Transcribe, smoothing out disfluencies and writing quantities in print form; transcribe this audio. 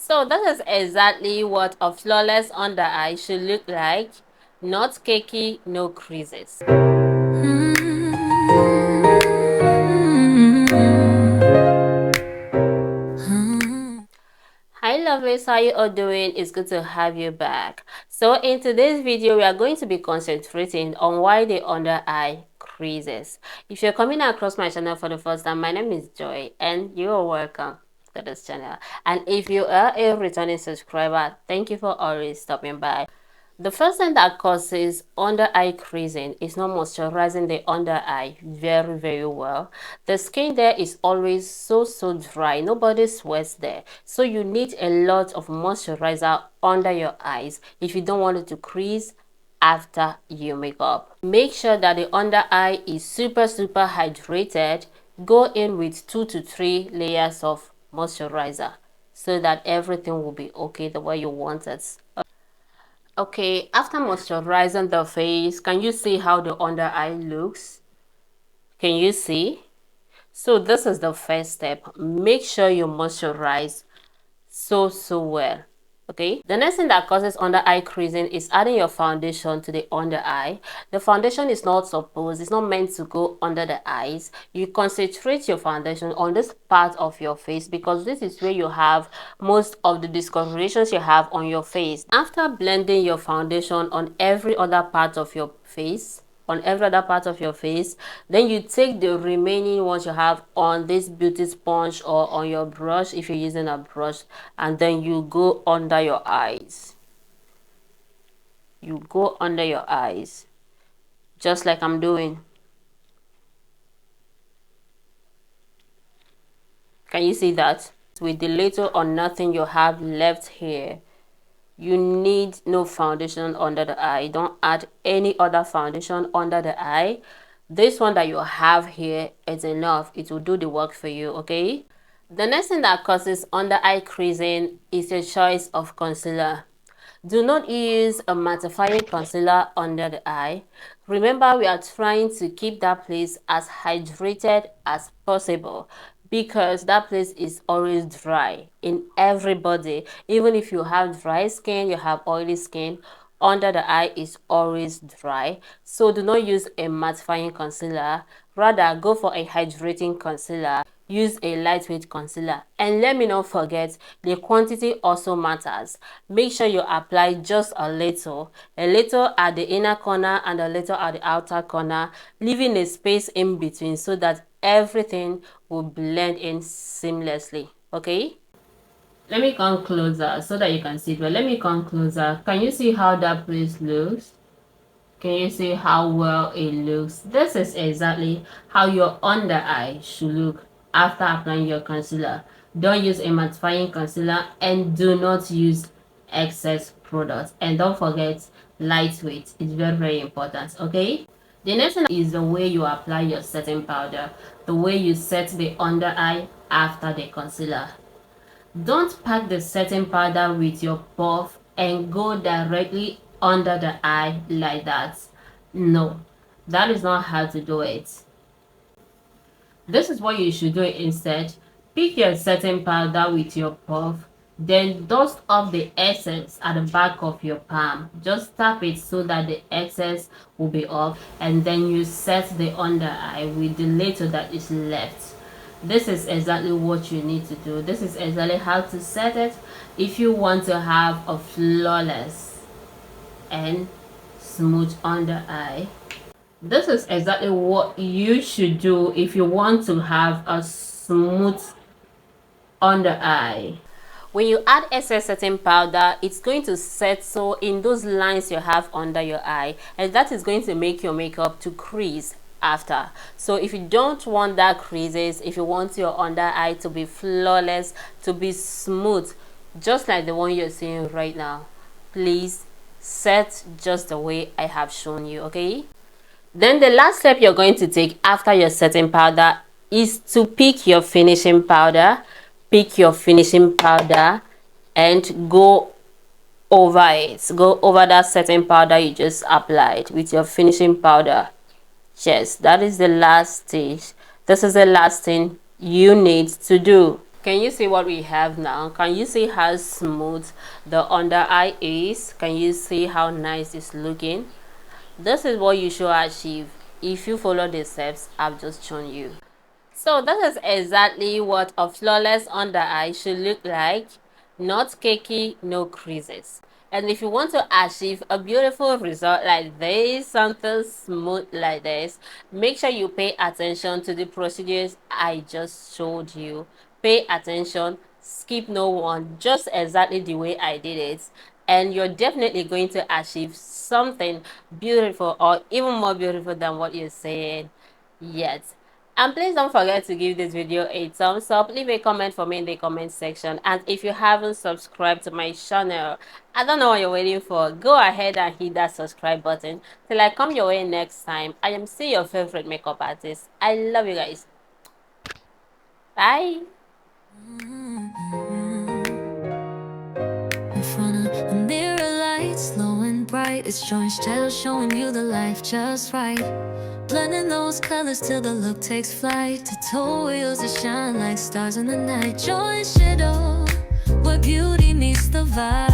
So this is exactly what a flawless under eye should look like. Not cakey, no creases. Hi lovelies, how you all doing? It's good to have you back. So in today's video, we are going to be concentrating on why the under eye creases. If you're coming across my channel for the first time, my name is Joy and you're welcome to this channel. And if you are a returning subscriber, thank you for always stopping by. The first thing that causes under eye creasing is not moisturizing the under eye very well. The skin there is always so dry. Nobody sweats there. So you need a lot of moisturizer under your eyes if you don't want it to crease after you make up. Make sure that the under eye is super hydrated. Go in with 2 to 3 layers of moisturizer so that everything will be okay the way you want it. Okay, after moisturizing the face, can you see how the under eye looks? Can you see? So this is the first step. Make sure you moisturize so well. Okay, the next thing that causes under eye creasing is adding your foundation to the under eye. The foundation is not supposed, it's not meant to go under the eyes. You concentrate your foundation on this part of your face because this is where you have most of the discolorations you have on your face. After blending your foundation on every other part of your face, then you take the remaining ones you have on this beauty sponge or on your brush if you're using a brush, and then you go under your eyes. You go under your eyes just like I'm doing. Can you see that? With the little or nothing you have left here, you need no foundation under the eye. Don't add any other foundation under the eye. This one that you have here is enough. It will do the work for you, okay? The next thing that causes under eye creasing is your choice of concealer. Do not use a mattifying concealer under the eye. Remember, we are trying to keep that place as hydrated as possible because that place is always dry in everybody. Even if you have dry skin, you have oily skin, under the eye is always dry. So do not use a mattifying concealer. Rather, go for a hydrating concealer. Use a lightweight concealer, and let me not forget, the quantity also matters. Make sure you apply just a little at the inner corner and a little at the outer corner, leaving a space in between so that everything will blend in seamlessly. Okay, let me come closer so that you can see it well. Let me come closer. Can you see how that place looks? Can you see how well it looks? This is exactly how your under eye should look after applying your concealer. Don't use a mattifying concealer and do not use excess products. And don't forget, lightweight is very important, okay? The next thing is the way you apply your setting powder, the way you set the under eye after the concealer. Don't pack the setting powder with your puff and go directly under the eye like that. No, that is not how to do it. This is what you should do instead. Pick your setting powder with your puff, then dust off the excess at the back of your palm. Just tap it so that the excess will be off, and then you set the under eye with the little that is left. This is exactly what you need to do. This is exactly how to set it if you want to have a flawless and smooth under eye. This is exactly what you should do if you want to have a smooth under eye. When you add excess setting powder, it's going to settle in those lines you have under your eye, and that is going to make your makeup to crease after. So if you don't want that creases, if you want your under eye to be flawless, to be smooth, just like the one you're seeing right now, please set just the way I have shown you, okay? Then the last step you're going to take after your setting powder is to pick your finishing powder. Pick your finishing powder and go over it. Go over that setting powder you just applied with your finishing powder. Yes, that is the last stage. This is the last thing you need to do. Can you see what we have now? Can you see how smooth the under eye is? Can you see how nice it's looking? This is what you should achieve if you follow the steps I've just shown you. So that is exactly what a flawless under eye should look like. Not cakey, no creases. And if you want to achieve a beautiful result like this, something smooth like this, make sure you pay attention to the procedures I just showed you. Pay attention, skip no one, just exactly the way I did it, and you're definitely going to achieve something beautiful or even more beautiful than what you're saying yet. And please don't forget to give this video a thumbs up, leave a comment for me in the comment section, and if you haven't subscribed to my channel, I don't know what you're waiting for. Go ahead and hit that subscribe button. Till I come your way next time, I am still your favorite makeup artist. I love you guys. Bye. In front of a mirror, lights low and bright. It's showing shadow, showing you the life just right. Blending those colors till the look takes flight. The toe wheels that shine like stars in the night. Joy and shadow, where beauty meets the vibe.